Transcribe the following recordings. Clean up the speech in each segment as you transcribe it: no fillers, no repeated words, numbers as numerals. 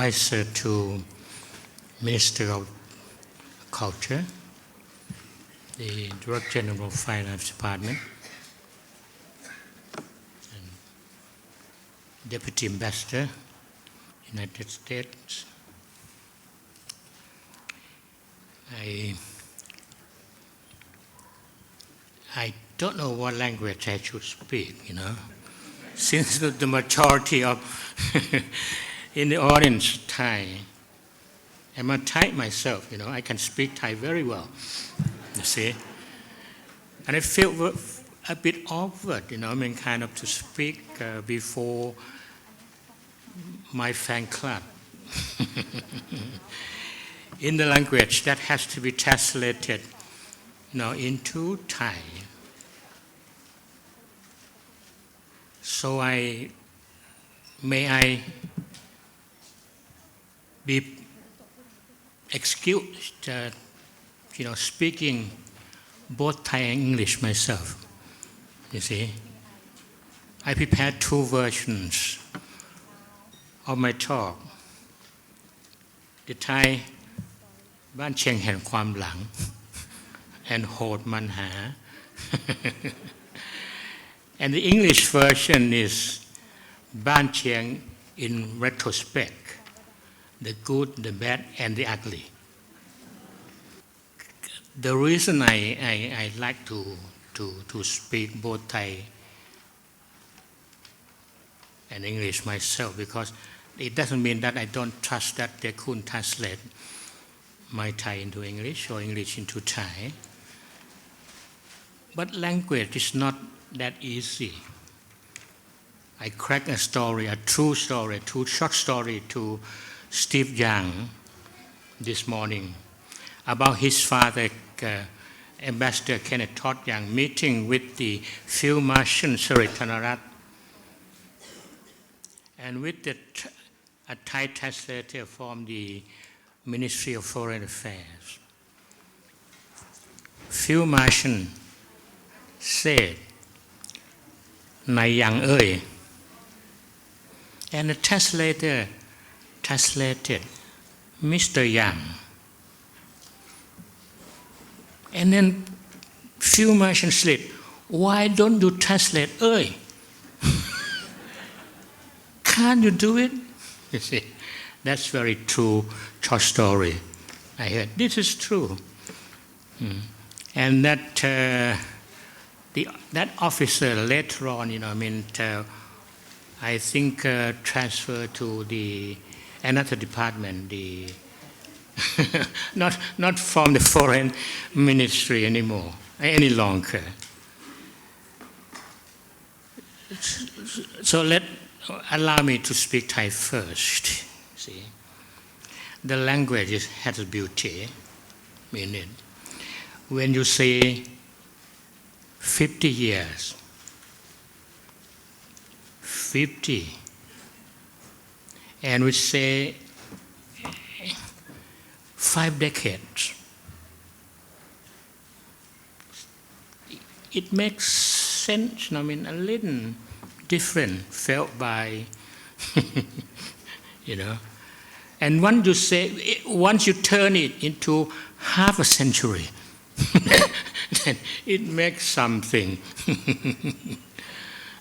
advisor to Minister of Culture, the Director General of Finance Department, and Deputy Ambassador, United States. I don't know what language I should speak, since the majority of in the audience Thai. I'm a Thai myself, I can speak Thai very well, you see. And I feel a bit awkward, kind of to speak before my fan club in the language that has to be translated, into Thai. So may I be excused, speaking both Thai and English myself. You see, I prepared two versions of my talk. The Thai บ้านเชียงแห่งความหลัง and โหดมันหา and the English version is บ้านเชียง in retrospect, the good, the bad, and the ugly. The reason I like to speak both Thai and English myself, because it doesn't mean that I don't trust that they couldn't translate my Thai into English or English into Thai. But language is not that easy. I cracked a story, a true short story to Steve Young this morning about his father, Ambassador Kenneth Todd Young, meeting with the Field Marshal Sri Thanarat and with a Thai translator from the Ministry of Foreign Affairs. Field Marshal said, "Nai Yang ơi," and the translator translated, "Mr. Yang." And then Field Marshal said, "Why don't you translate เอ้ย?" Can't you do it? You see, that's very true short story. I heard this is true, and that officer later on, I think transferred to another department, not from the foreign ministry anymore, any longer. So allow me to speak Thai first. See, the language has a beauty in it. When you say 50 years, 50, and we say 5 decades, it makes sense, a little different felt by, and once you turn it into half a century, then it makes something.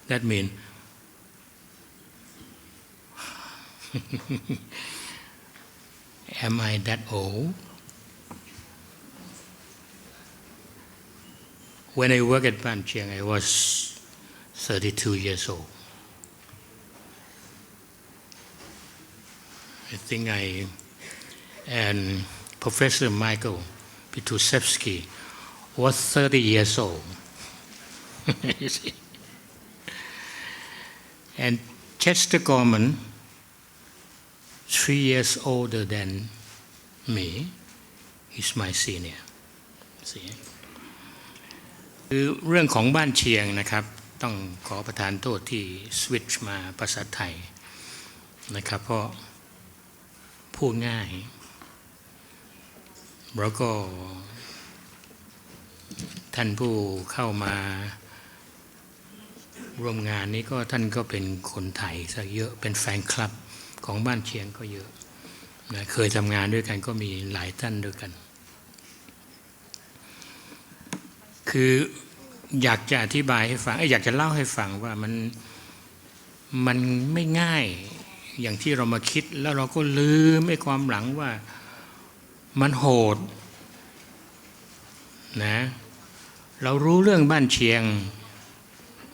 That means am I that old? When I worked at Ban Chiang, I was 32 years old. I think and Professor Michael Petrusevsky was 30 years old. You see? And Chester Gorman, 3 years older than me, he's my senior. See? คือเรื่องของบ้านเชียงนะครับต้องขอประทานโทษที่สวิตช์มาภาษาไทยนะครับเพราะพูดง่ายแล้วก็ท่านผู้เข้ามาร่วมงานนี้ก็ท่านก็เป็นคนไทยซะเยอะเป็นแฟนคลับของบ้านเชียงก็เยอะ นะเคยทำงานด้วยกันก็มีหลายท่านด้วยกันคืออยากจะอธิบายให้ฟังอยากจะเล่าให้ฟังว่ามันไม่ง่ายอย่างที่เรามาคิดแล้วเราก็ลืมไอ้ความหลังว่ามันโหดนะเรารู้เรื่องบ้านเชียง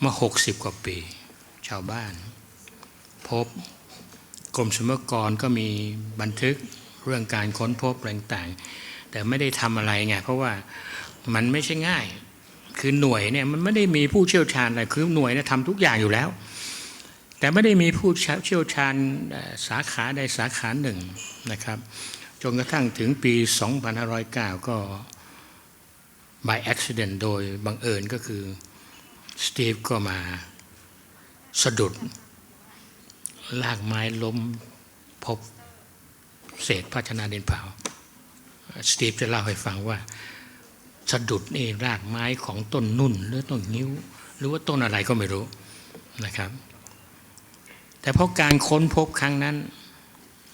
มา60 กว่าปีชาวบ้านพบกรมศุลกากรก็มีบันทึกเรื่องการค้นพบต่างๆแต่ไม่ได้ทำอะไรไงเพราะว่ามันไม่ใช่ง่ายคือหน่วยเนี่ยมันไม่ได้มีผู้เชี่ยวชาญอะไรคือหน่วยเนี่ยทำทุกอย่างอยู่แล้วแต่ไม่ได้มีผู้เชี่ยวชาญสาขาใดสาขาหนึ่งนะครับจนกระทั่งถึงปี 2509 ก็ by accident โดยบังเอิญก็คือสตีฟก็มาสะดุดลากไม้ล้มพบเศษภาชนะดินเผาสตีฟจะเล่าให้ฟังว่าสะดุดนี่รากไม้ของต้นนุ่นหรือต้นนิ้วหรือว่าต้นอะไรก็ไม่รู้นะครับแต่เพราะการค้นพบครั้งนั้น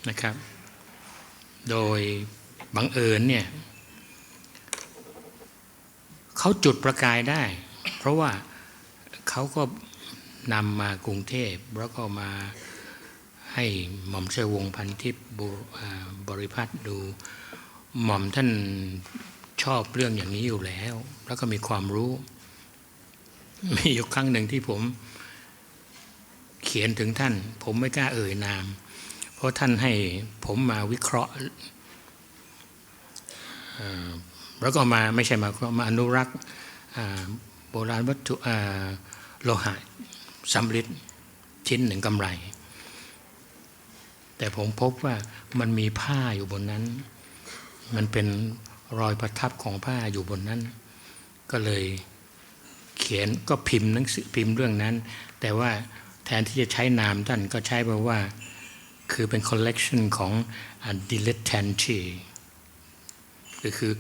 นะครับโดยบังเอิญเนี่ยเขาจุดประกายได้เพราะว่าเขาก็นำมากรุงเทพแล้วก็มาให้หม่อมชัยวงศ์พันทิพย์บริพัตรดูหม่อมท่านชอบเรื่องอย่างนี้อยู่แล้วแล้วก็มีความรู้มีอยู่ครั้งหนึ่งที่ผมเขียนถึงท่านผมไม่กล้าเอ่ยนามเพราะท่านให้ผมมาวิเคราะห์แล้วก็มาไม่ใช่มาอนุรักษ์โบราณวัตถุโลหะสำริดชิ้นหนึ่งกำไรแต่ผมพบว่ามันมีผ้าอยู่บนนั้นมันเป็นรอยประทับของผ้าอยู่บนนั้นก็เลยเขียนก็พิมพ์หนังสือพิมพ์เรื่องนั้นแต่ว่าแทนที่จะใช้นามท่านก็ใช้แบบว่าคือเป็นคอลเลกชันของ dilettante ก็คือ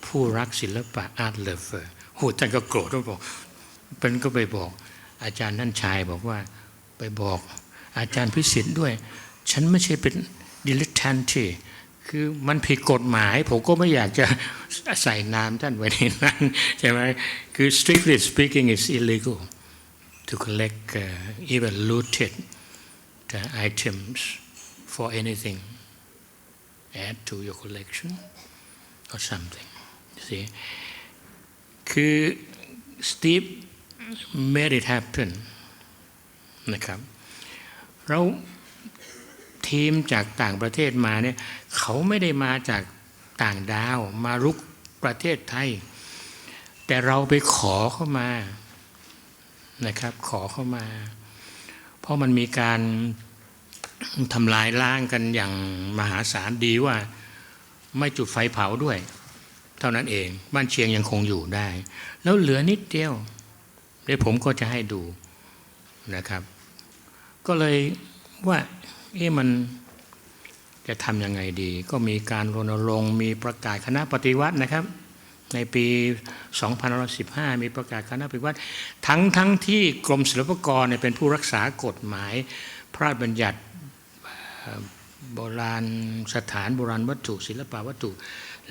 ผู้รักศิลปะ art lover โหท่านก็โกรธแล้วบอกเป็นก็ไปบอกอาจารย์ท่านชายบอกว่าไปบอกอาจารย์พิสิทธิ์ด้วยฉันไม่ใช่เป็น dilettante คือมันผิดกฎหมายผมก็ไม่อยากจะใส่นามท่านไว้ในนั้นใช่ไหมคือ strictly speaking it's illegal to collect even looted items for anything add to your collection or something see คือ Steve made it happen นะครับเราทีมจากต่างประเทศมาเนี่ยเขาไม่ได้มาจากต่างดาวมารุกประเทศไทยแต่เราไปขอเข้ามานะครับขอเข้ามาเพราะมันมีการทำลายล้างกันอย่างมหาศาลดีว่าไม่จุดไฟเผาด้วยเท่านั้นเองบ้านเชียงยังคงอยู่ได้แล้วเหลือนิดเดียวเดี๋ยวผมก็จะให้ดูนะครับก็เลยว่ามันจะทำยังไงดีก็มีการรณรงค์มีประกาศคณะปฏิวัตินะครับในปี2515มีประกาศคณะปฏิวัติทั้งที่กรมศิลปากรเป็นผู้รักษากฎหมายพระราชบัญญัติโบราณสถานโบราณวัตถุศิลปวัตถุ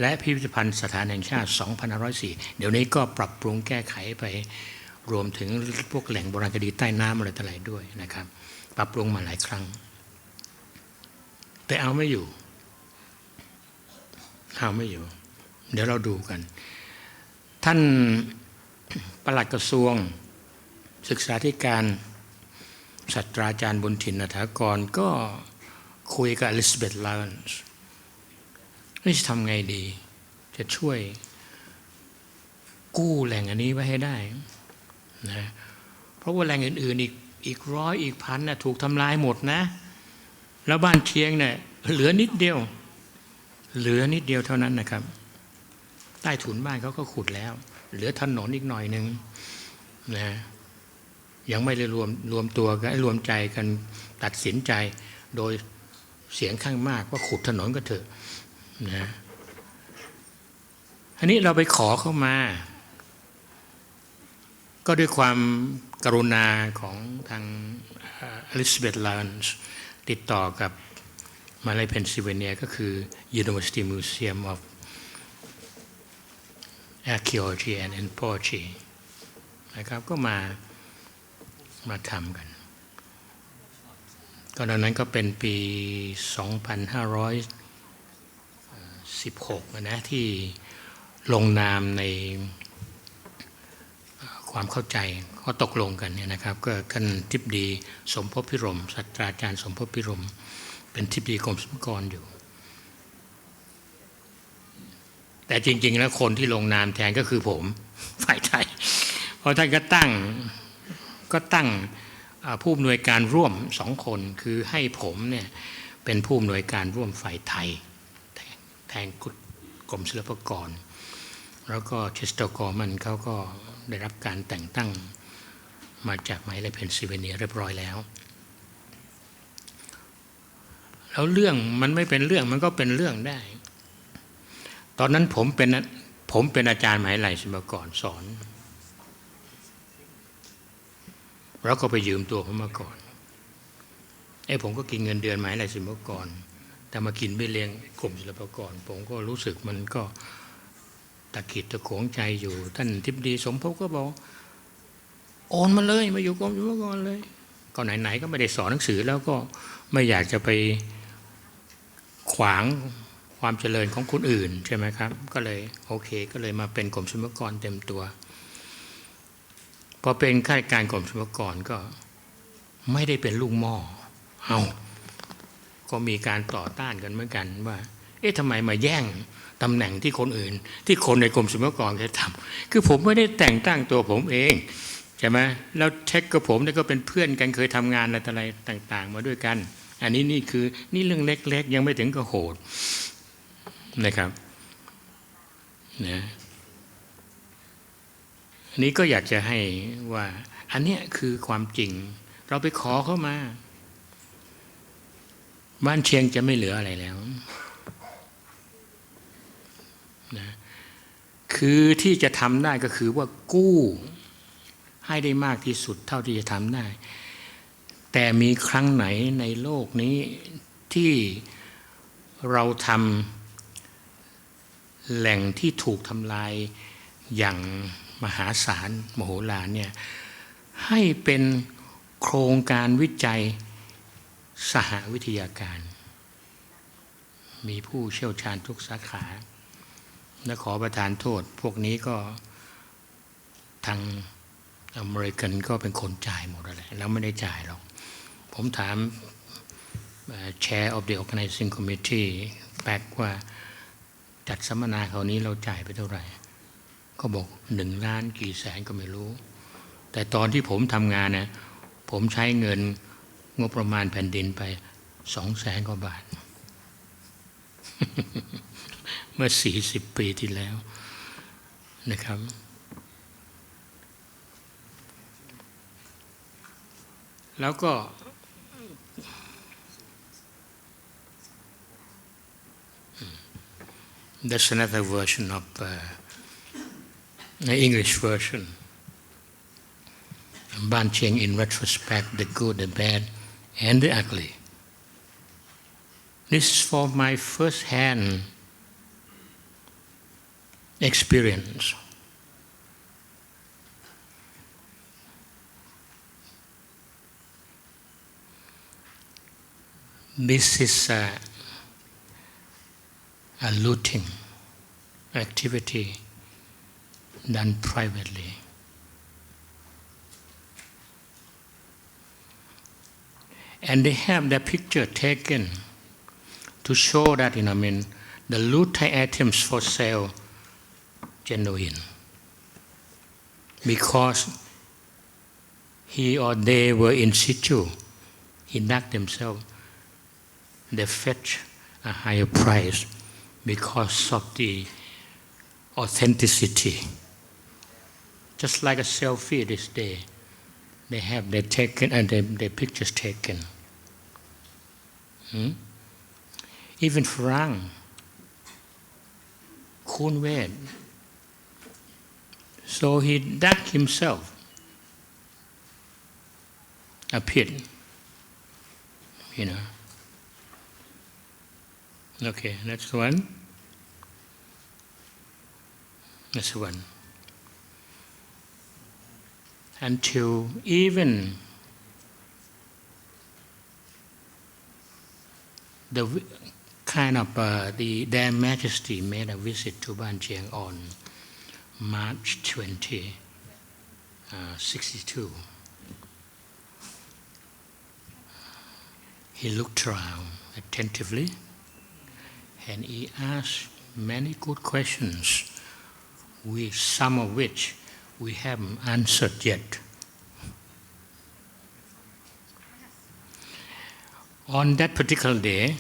และพิพิธภัณฑ์สถานแห่งชาติ2504เดี๋ยวนี้ก็ปรับปรุงแก้ไขไปรวมถึงพวกแหล่งโบราณคดีใต้น้ำอะไรต่างๆด้วยนะครับปรับปรุงมาหลายครั้งแต่เอาไม่อยู่เดี๋ยวเราดูกันท่านปลัดกระทรวงศึกษาธิการศาสตราจารย์บุญถิ่นณฐากรก็คุยกับอลิซาเบธ ลาวรนซ์จะทำไงดีจะช่วยกู้แหล่งอันนี้ไว้ให้ได้นะเพราะว่าแหล่งอื่นๆอีกร้อยอีกพันถูกทำลายหมดนะแล้วบ้านเชียงเนี่ยเหลือนิดเดียวเท่านั้นนะครับใต้ถุนบ้านเขาก็ขุดแล้วเหลือถนนอีกหน่อยนึงนะยังไม่ได้รวมตัวกันรวมใจกันตัดสินใจโดยเสียงข้างมากว่าขุดถนนก็เถอะนะอันนี้เราไปขอเข้ามาก็ด้วยความกรุณาของทางอลิซาเบธ ลาวรนซ์ติดต่อกับม มาลัยเพนซิลเวเนียก็คือ University Museum of Archaeology and Anthropology นะครับก็มาทำกันก็ดังนั้นก็เป็นปี 2516 นะที่ลงนามในความเข้าใจก็ตกลงกันเนี่ยนะครับก็ท่านทิบดีสมภพพิรมศาสตราจารย์สมภพพิรมเป็นทิบดีกรมสรรพากรอยู่แต่จริงๆแล้วคนที่ลงนามแทนก็คือผมฝ่ายไทยเพราะท่านก็ตั้งผู้อำนวยการร่วม2 คนคือให้ผมเนี่ยเป็นผู้อำนวยการร่วมฝ่ายไทยแทนกรมศิลปากรแล้วก็เชสเตอร์กอร์มันเขาก็ได้รับการแต่งตั้งมาจากมหาวิทยาลัยเพนซิลเวเนียเรียบร้อยแล้วเรื่องมันไม่เป็นเรื่องมันก็เป็นเรื่องได้ตอนนั้นผมเป็นอาจารย์มหาวิทยาลัยศิลปากรสอนแล้วก็ไปยืมตัวผมมาก่อนผมก็กินเงินเดือนมหาวิทยาลัยศิลปากรแต่มากินไม่เลี้ยงกรมศิลปากรผมก็รู้สึกมันก็ตะขิดตะขวงใจอยู่ท่านทิบดีสมภพก็บอกโอนมาเลยมาอยู่กรมศิลปากรเลยก็ไหนๆก็ไม่ได้สอนหนังสือแล้วก็ไม่อยากจะไปขวางความเจริญของคนอื่นใช่ไหมครับก็เลยโอเคก็เลยมาเป็นกรมศิลปากรเต็มตัวพอเป็นข้าราชการกรมศิลปากรก็ไม่ได้เป็นลูกหม้อก็มีการต่อต้านกันเหมือนกันว่าทำไมมาแย่งตำแหน่งที่คนอื่นที่คนในกรมศิลปากรจะทำคือผมไม่ได้แต่งตั้งตัวผมเองใช่ไหมแล้วเช็คกับผมเนี่ยก็เป็นเพื่อนกันเคยทำงานอะไรต่างๆมาด้วยกันอันนี้นี่เรื่องเล็กๆยังไม่ถึงกับโหดนะครับนะอันนี้ก็อยากจะให้ว่าอันเนี้ยคือความจริงเราไปขอเข้ามาบ้านเชียงจะไม่เหลืออะไรแล้วนะคือที่จะทำได้ก็คือว่ากู้ให้ได้มากที่สุดเท่าที่จะทำได้แต่มีครั้งไหนในโลกนี้ที่เราทำแหล่งที่ถูกทำลายอย่างมหาศาลมโหฬารเนี่ยให้เป็นโครงการวิจัยสหวิทยาการมีผู้เชี่ยวชาญทุกสาขาและขอประทานโทษพวกนี้ก็ทางอเมริกันก็เป็นคนจ่ายหมดอะไรแล้วไม่ได้จ่ายหรอกผมถาม Chair of the Organizing Committee แปลว่าจัดสัมมนาคราวนี้เราจ่ายไปเท่าไหร่ก็บอก1 ล้านกี่แสนก็ไม่รู้แต่ตอนที่ผมทำงานเนี่ยผมใช้เงินงบประมาณแผ่นดินไป200,000 กว่าบาท เมื่อ40 ปีที่แล้วนะครับแล้วก็that's another version of the English version. Ban Cheng in retrospect, the good, the bad, and the ugly. This is for my first-hand experience. This is a looting activity done privately. And they have their picture taken to show that, the looted items for sale genuine. Because he or they were in situ, he dug themselves, they fetch a higher price because of the authenticity. Just like a selfie this day, they have their taken and their pictures taken. Even Farang, Kun Ved. So he dug himself a pit, Okay, next one. Next one. Until even the kind of their Majesty made a visit to Ban Chiang on March 20, 62. He looked around attentively and he asked many good questions, some of which we haven't answered yet. On that particular day,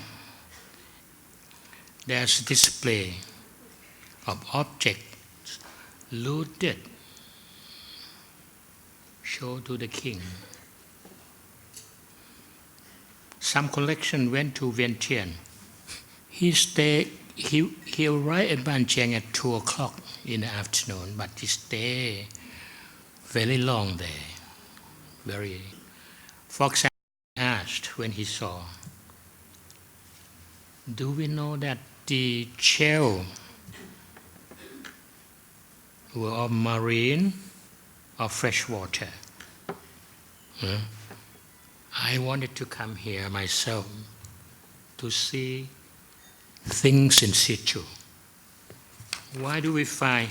there's a display of objects looted, shown to the king. Some collection went to Vientiane. He arrived at Ban Chiang at 2 o'clock in the afternoon, but he stayed very long there. For example, he asked when he saw, do we know that the shell were of marine or fresh water? I wanted to come here myself to see things in situ. Why do we find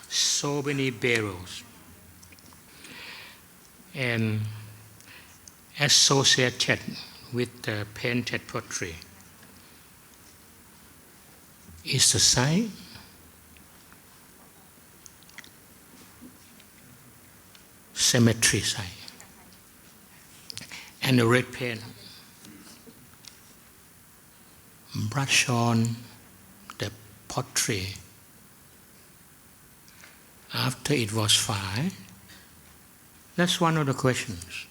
so many barrels and associated with the painted pottery? Is the site cemetery site and the red paint brush on the pottery after it was fired? That's one of the questions.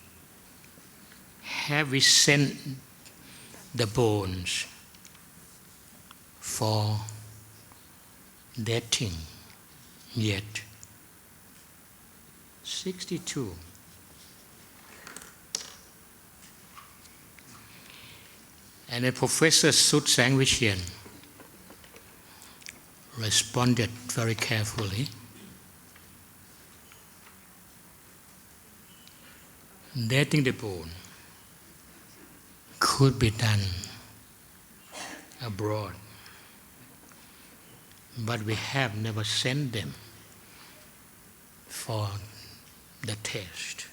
Have we sent the bones for dating yet? 62. And then Professor Sut Sangvichian responded very carefully. Dating the bone could be done abroad, but we have never sent them for the test.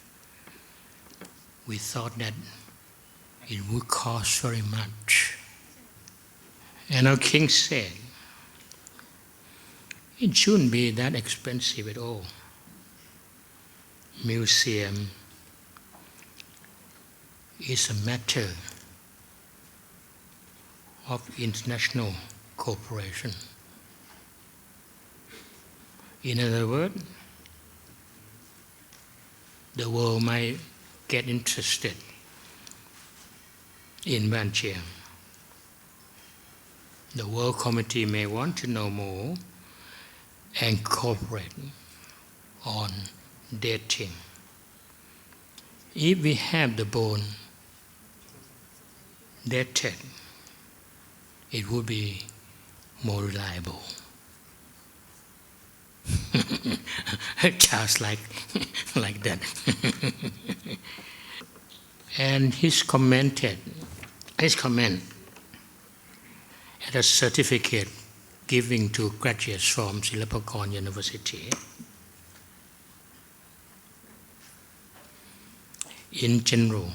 We thought that it would cost very much. And our king said, it shouldn't be that expensive at all. Museum is a matter of international cooperation. In other words, the world might get interested in Ban Chiang. The World Committee may want to know more and cooperate on dating. If we have the bone dated, it would be more reliable. Just like that. And his comment at a certificate giving to graduates from Silpakorn University. In general,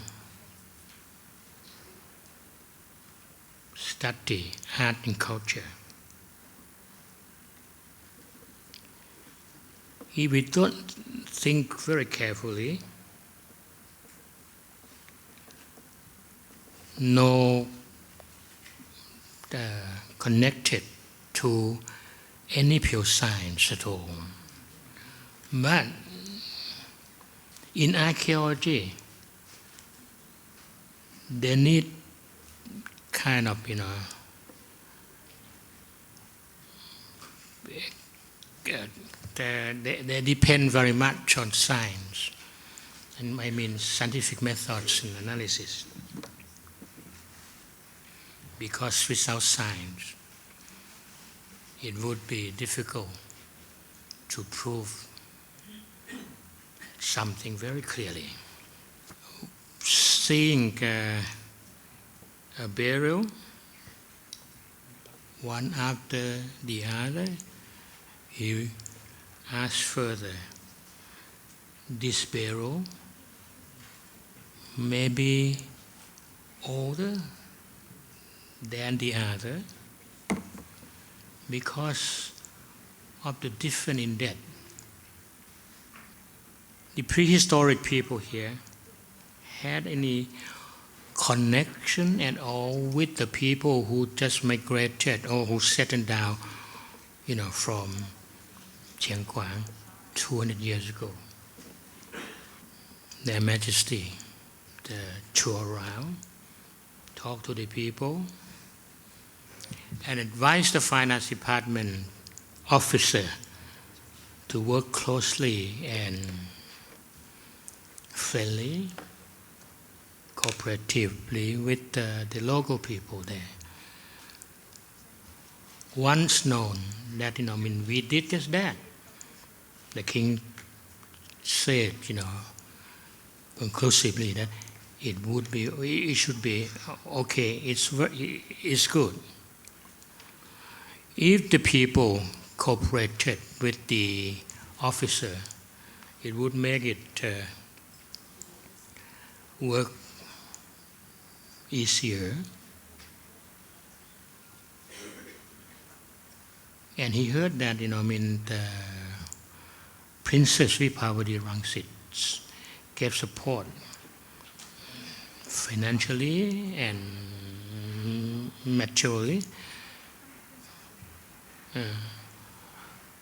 study art and culture. If we don't think very carefully, no connected to any pure science at all. But in archaeology, they need kind of, they depend very much on science, and I mean scientific methods and analysis. because without science it would be difficult to prove something very clearly. Seeing a burial one after the other, he asked further, this burial may be older than the other because of the difference in depth. The prehistoric people here had any connection at all with the people who just migrated or who settled down, from Chiang Quang 200 years ago. Their Majesty, the tour around, talk to the people, and advise the finance department officer to work closely and friendly, cooperatively with the local people there. Once known that, we did just that, the king said, conclusively that it should be okay, it's good. If the people cooperated with the officer, it would make it work easier. And he heard that, the Princess Vipavadi Rangsit gave support financially and materially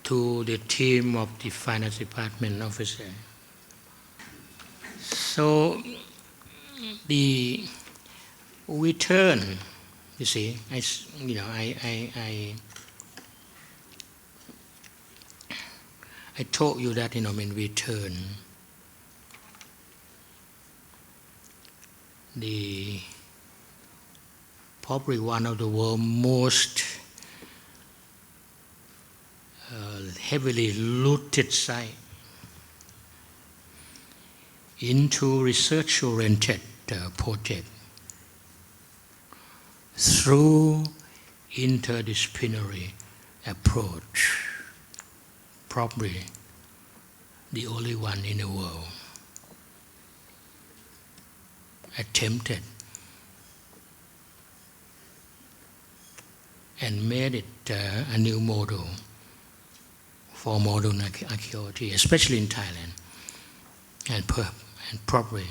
to the team of the finance department officer. So the return, you see, I told you that, return, probably one of the world's most heavily looted site into research-oriented project through interdisciplinary approach, probably the only one in the world attempted and made it a new model for modern archaeology, especially in Thailand and probably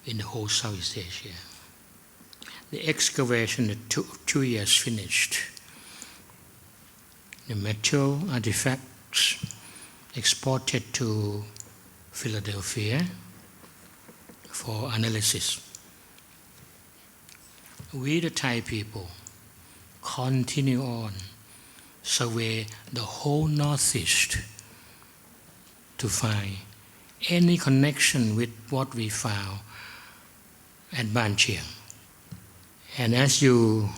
in the whole Southeast Asia. The excavation took 2 years finished. The material artifacts exported to Philadelphia for analysis. We, the Thai people, continue on, survey the whole Northeast to find any connection with what we found at Ban Chiang. And as you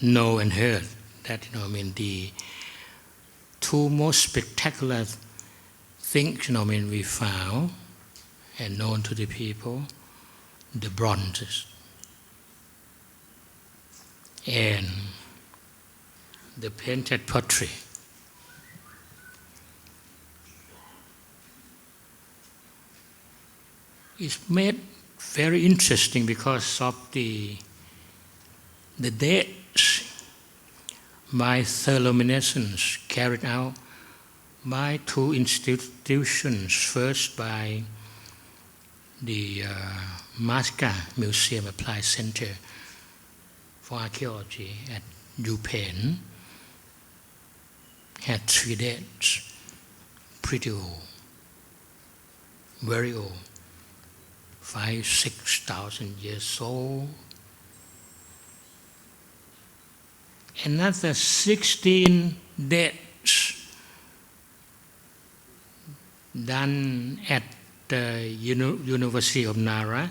know and heard, that the two most spectacular things we found and known to the people, the bronzes and the painted pottery. It's made very interesting because of the dates by thermoluminescence carried out by two institutions. First by the Masca Museum Applied Center for Archaeology at UPenn, had 3 dates, pretty old, very old, 5,000-6,000 years old. Another 16 dates done at the University of Nara,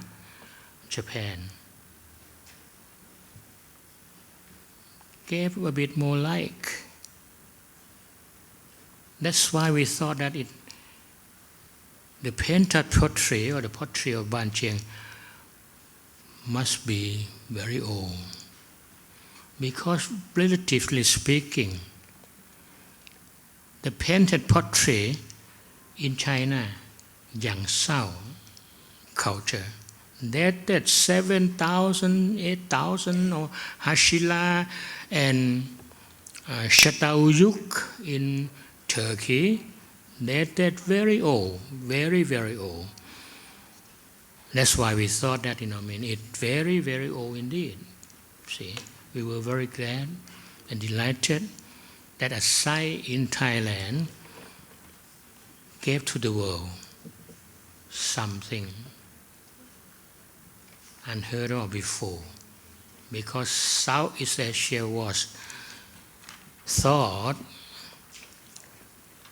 Japan. gave a bit more like. That's why we thought that the painted pottery or the pottery of Ban Chiang must be very old. Because relatively speaking, the painted pottery in China, Yangzhou culture, dated 7,000, 8,000, or Hashila and Shatauyuk in Turkey, dated very old, very, very old. That's why we thought that, it's very, very old indeed. See, we were very glad and delighted that a site in Thailand gave to the world something unheard of before. Because Southeast Asia was thought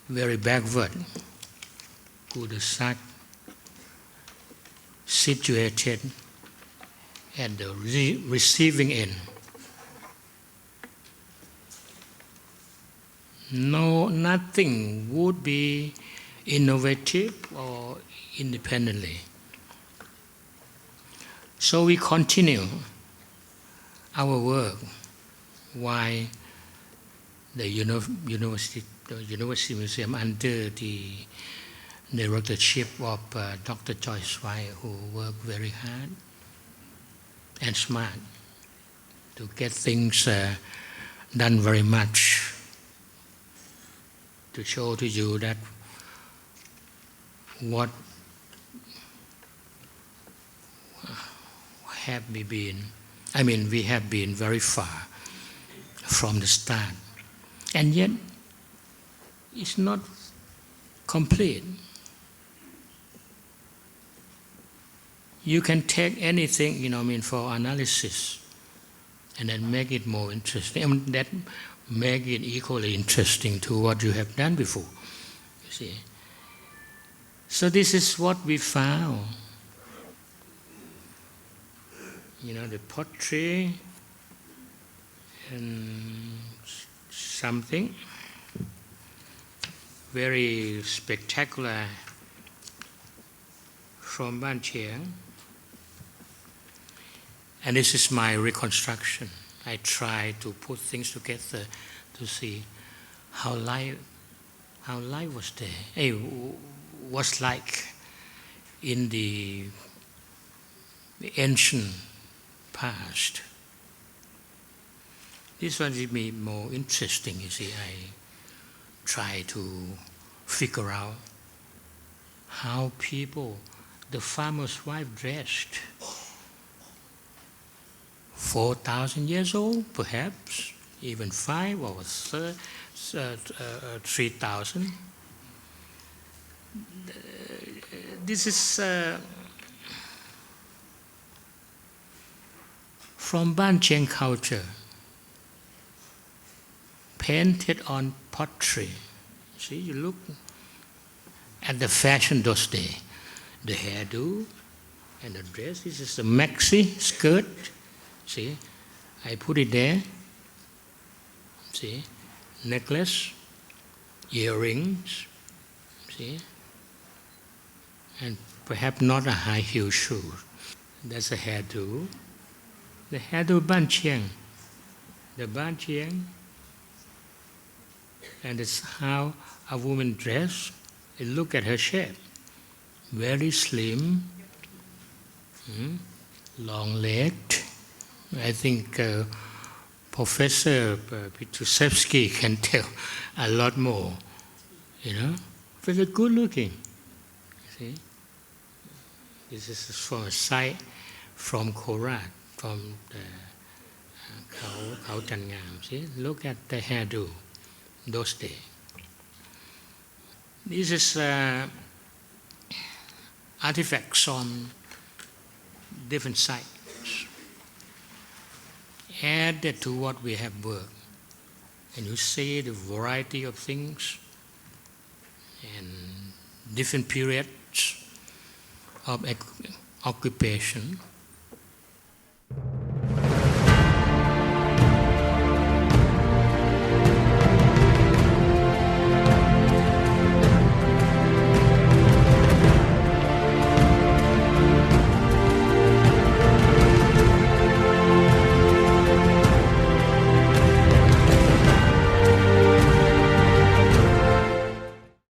very backward, cul-de-sac, situated at the receiving end. No, nothing would be innovative or independently. So we continue our work while the University Museum under the directorship of Dr. Joyce White, who worked very hard and smart to get things done very much, to show to you that what have we been, we have been very far from the start. And yet, it's not complete. You can take anything, for analysis and then make it more interesting. That make it equally interesting to what you have done before. You see. So this is what we found. The pottery and something very spectacular from Ban Chiang. And this is my reconstruction. I try to put things together to see how life was there. Was like in the ancient past. This one is more interesting, you see. I try to figure out how people, the farmer's wife dressed. 4,000 years old, perhaps, even 5 or 3,000. This is from Ban Chiang culture, painted on pottery. See, you look at the fashion those days, the hairdo and the dress. This is the maxi skirt. See, I put it there. See, necklace, earrings. See, and perhaps not a high heel shoe. That's a hairdo. The hairdo Ban Chiang. The Ban Chiang. And it's how a woman dressed. Look at her shape. Very slim, long-legged. I think Professor Petrusevsky can tell a lot more. Very good looking. See, this is from a site from Korat, from the Khao Changam. See, look at the hairdo those days. This is artifacts on different sites, added to what we have worked. And you see the variety of things and different periods of occupation.